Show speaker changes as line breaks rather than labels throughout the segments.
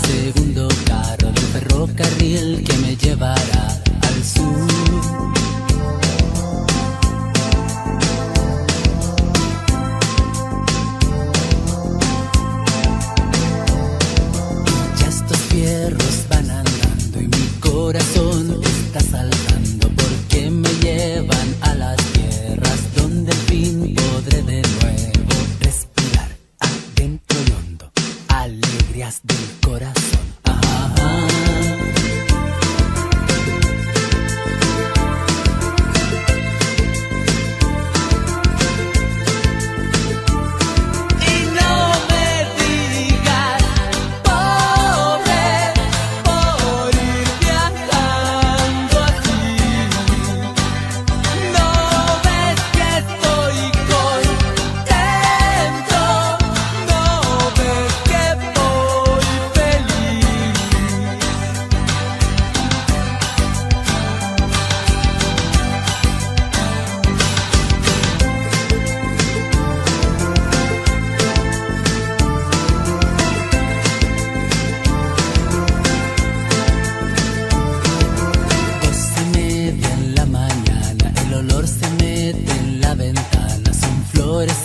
Segundo carro del ferrocarril que me llevará al sur. Y ya estos fierros van andando y mi corazón está saltando porque me llevan a las tierras donde al fin podré de nuevo respirar adentro y hondo alegrías del corazón.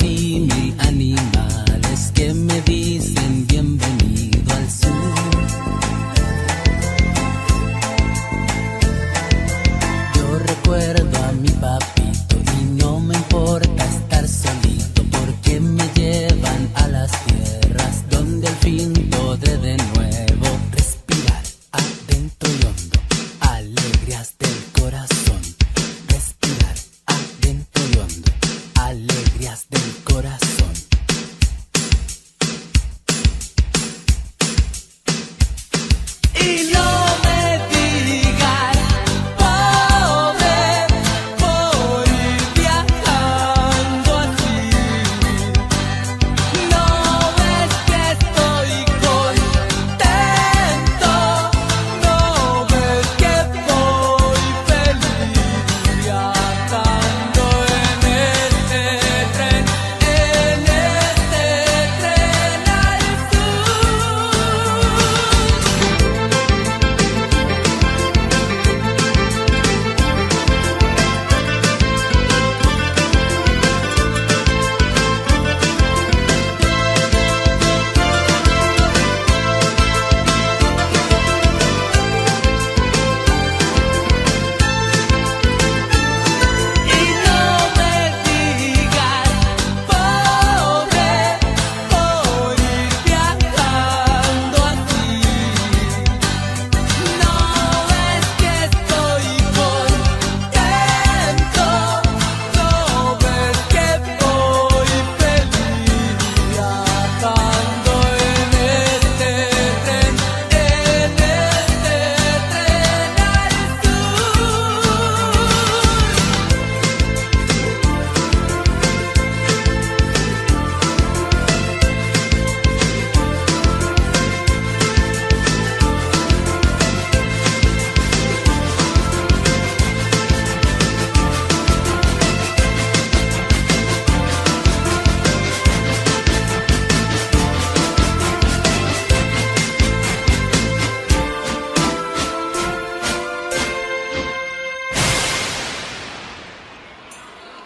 Y mil animales que me dicen bienvenido al sur. Yo recuerdo a mi papá